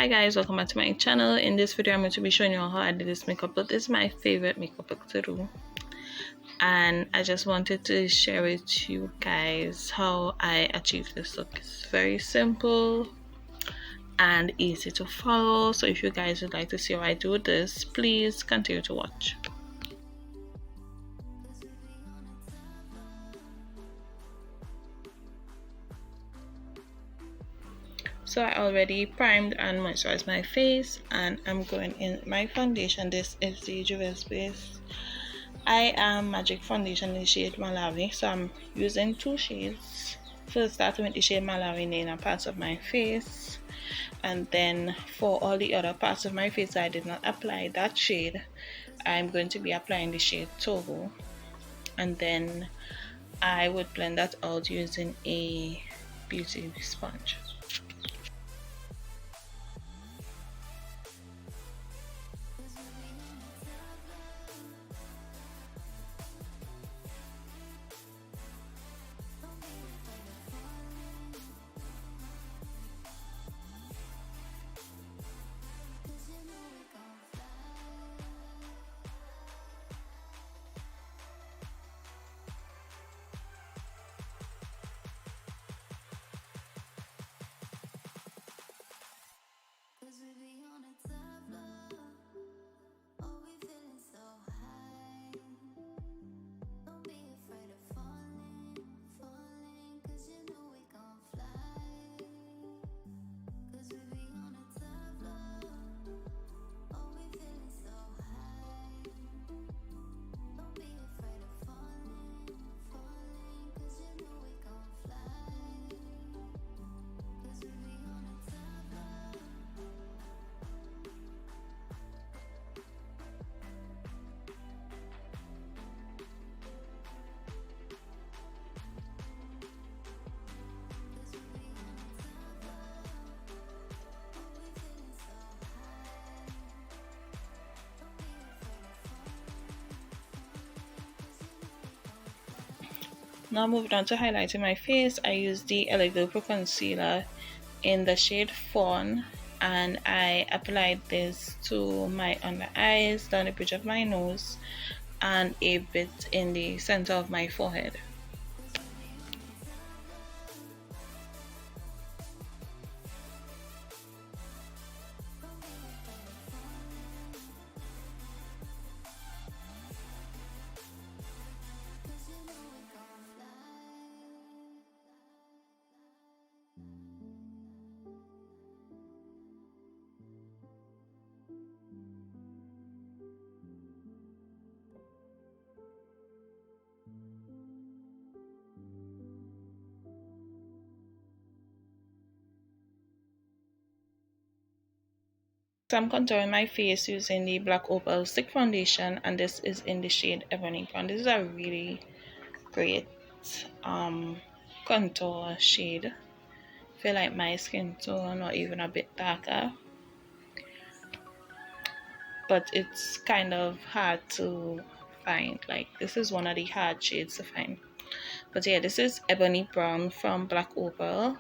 Hi guys, welcome back to my channel. In this video I'm going to be showing you how I did this makeup look. This is my favorite makeup look to do, and I just wanted to share with you guys how I achieved this look. It's very simple and easy to follow, so if you guys would like to see how I do this, please continue to watch. So I already primed and moisturized my face, and I'm going in my foundation. This is the JUVIA'S base. I am Magic Foundation in the shade Malawi, so I'm using two shades. First, starting with the shade Malawi in the parts of my face, and then for all the other parts of my face I did not apply that shade, I'm going to be applying the shade Togo, and then I would blend that out using a beauty sponge. Now moving on to highlighting my face, I used the LA Glow Pro Concealer in the shade Fawn, and I applied this to my under eyes, down the bridge of my nose, and a bit in the center of my forehead. So I'm contouring my face using the black OPAL stick foundation, and this is in the shade Ebony Brown. This is a really great contour shade. I feel like my skin tone or even a bit darker, but it's kind of hard to find. Like, this is one of the hard shades to find. But yeah, this is Ebony Brown from Black Opal,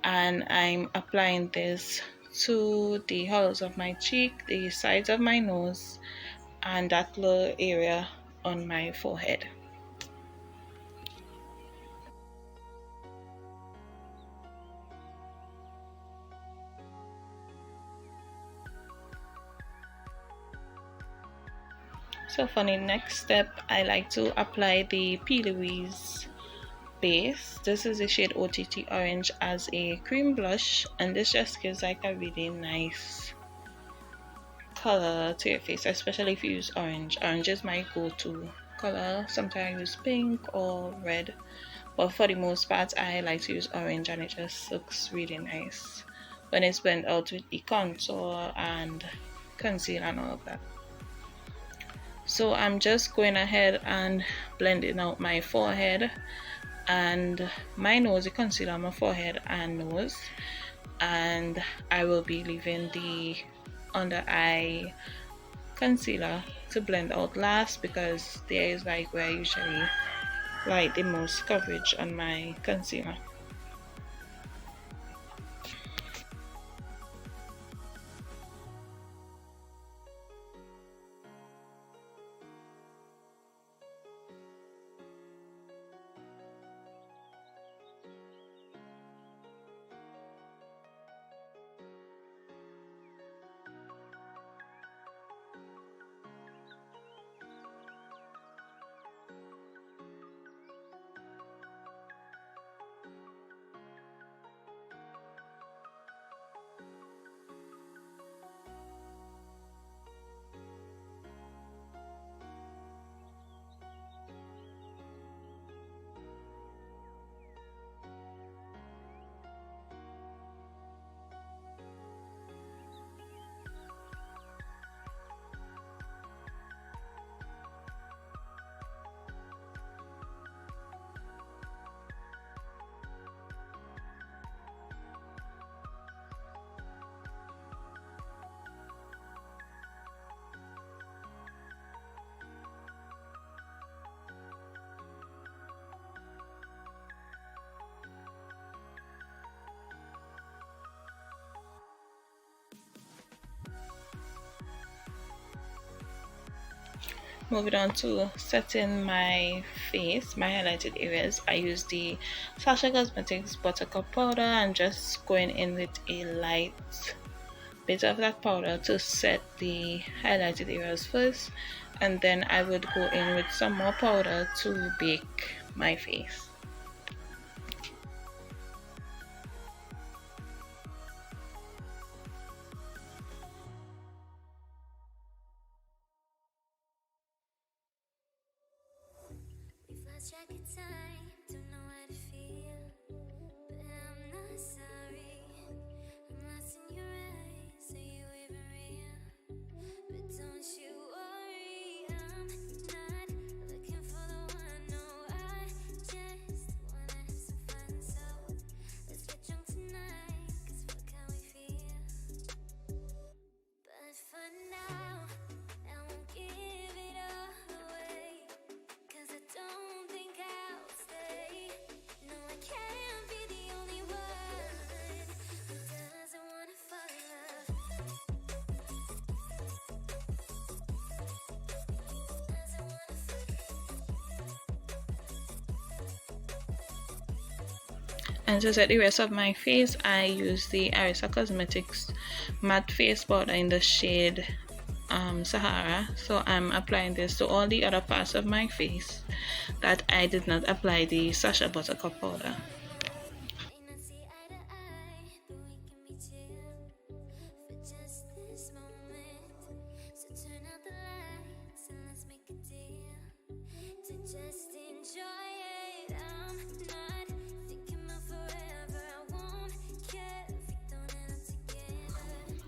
and I'm applying this to the hollows of my cheek, the sides of my nose, and that little area on my forehead. So for the next step, I like to apply the PLOUISE base. This is the shade OTT Orange as a cream blush, and this just gives like a really nice color to your face, especially if you use orange. Orange is my go-to color. Sometimes I use pink or red, but for the most part I like to use orange, and it just looks really nice when it's blended out with the contour and concealer and all of that. So I'm just going ahead and blending out my forehead and my nose, the concealer on my forehead and nose, and I will be leaving the under eye concealer to blend out last, because there is like where I usually like the most coverage on my concealer. Moving on to setting my face, my highlighted areas, I use the SACHA Cosmetics Buttercup Powder and just going in with a light bit of that powder to set the highlighted areas first, and then I would go in with some more powder to bake my face. And to set the rest of my face, I use the Eyeshadow Cosmetics matte face powder in the shade Sahara. So I'm applying this to all the other parts of my face that I did not apply the SACHA Buttercup powder.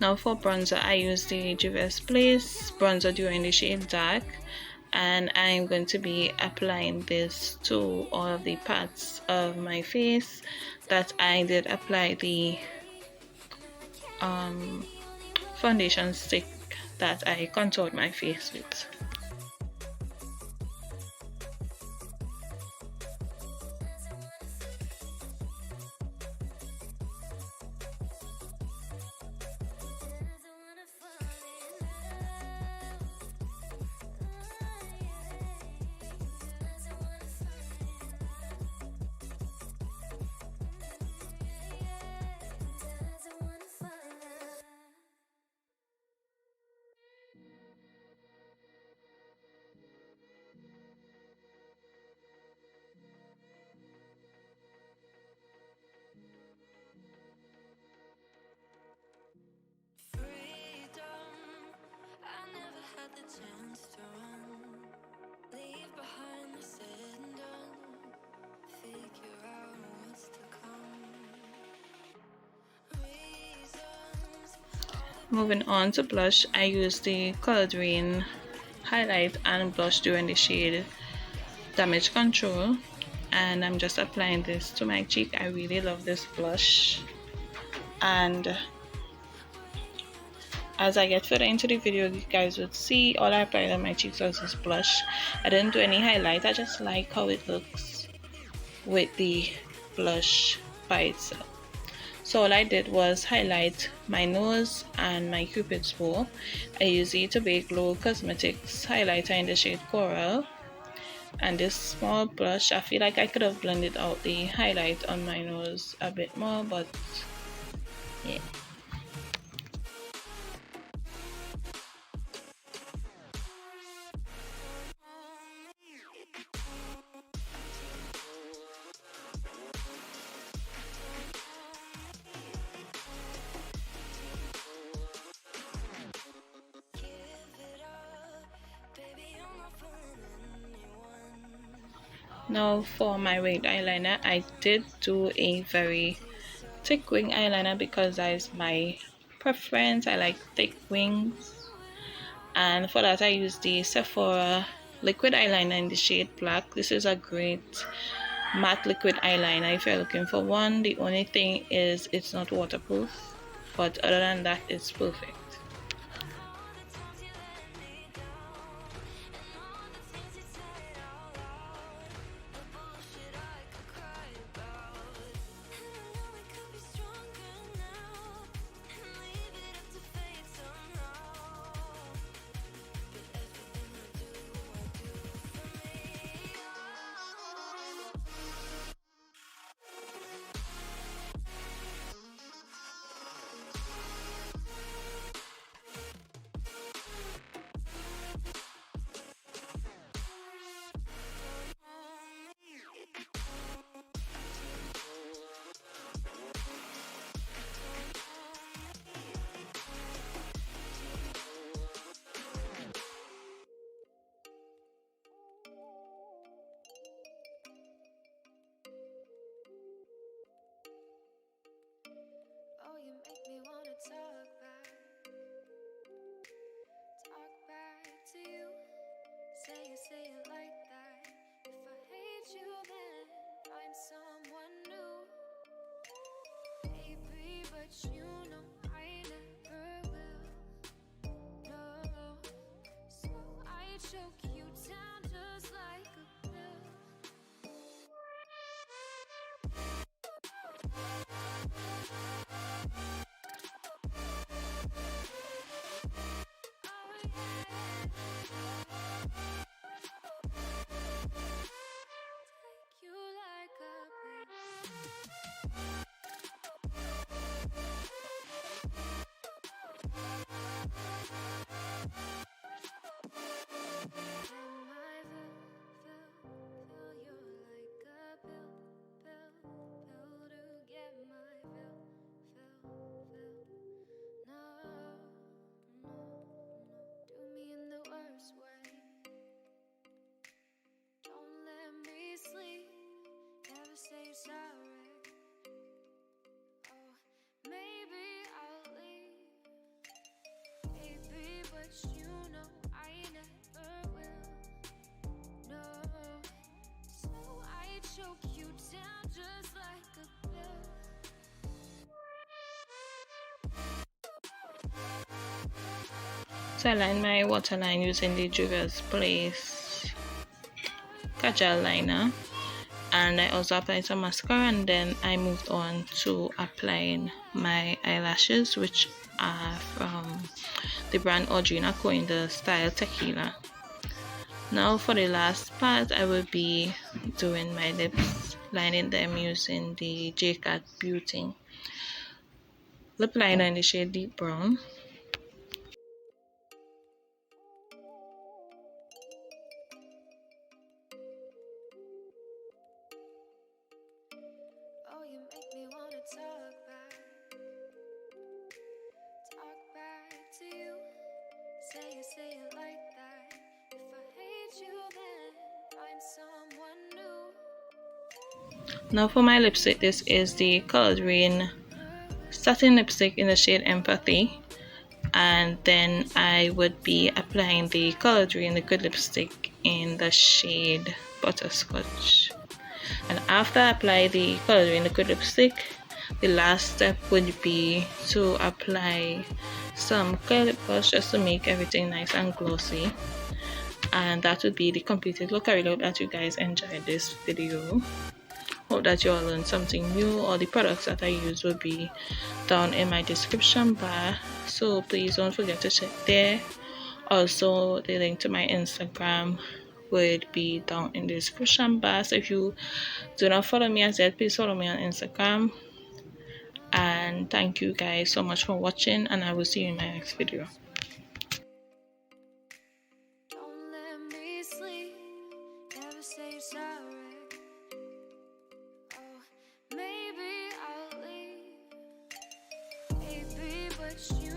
Now for bronzer, I use the JUVIA'S bronzer during the shade Dark, and I'm going to be applying this to all of the parts of my face that I did apply the foundation stick that I contoured my face with. Moving on to blush, I use the Colored Rain highlight and blush during the shade Damage Control, and I'm just applying this to my cheek. I really love this blush, and as I get further into the video, you guys would see all I applied on my cheeks was this blush. I didn't do any highlight. I just like how it looks with the blush by itself. So all I did was highlight my nose and my cupid's bow. I used the TOBAGLO Cosmetics highlighter in the shade Coral, and this small brush. I feel like I could have blended out the highlight on my nose a bit more, but yeah. Now for my winged eyeliner, I did do a very thick wing eyeliner because that is my preference. I like thick wings, and for that I used the Sephora liquid eyeliner in the shade Black. This is a great matte liquid eyeliner if you're looking for one. The only thing is it's not waterproof, but other than that it's perfect. say it like that. If I hate you, then find someone new. Baby, but you know I never will. No, so I choke you down just like a pill. Take you like a pill. Say sorry. Oh, maybe I'll leave. Baby, but you know I never will. No, so I choke you down just like a pill. So I line my waterline using the JUVIA'S Place Kajal liner, and I also applied some mascara, and then I moved on to applying my eyelashes, which are from the brand Audrina Co in the style Tequila. Now for the last part, I will be doing my lips, lining them using the JCAT Beauty lip liner in the shade Deep Brown. Oh, you make me wanna talk back to you. Say it like that. If I hate you, then find someone new. Now for my lipstick, this is the colored RAINE satin lipstick in the shade Empathy, and then I would be applying the colored RAINE liquid lipstick in the shade Butterscotch. And after I apply the colored RAINE liquid lipstick, the last step would be to apply some clear lip gloss just to make everything nice and glossy. And that would be the completed look. I really hope that you guys enjoyed this video. Hope that you all learned something new. All the products that I use will be down in my description bar, so please don't forget to check there. Also, the link to my Instagram would be down in the description bar, so if you do not follow me as yet, please follow me on Instagram. And thank you guys so much for watching, and I will see you in my next video. Don't let me sleep, never say sorry. Oh, maybe I'll leave. Baby, but you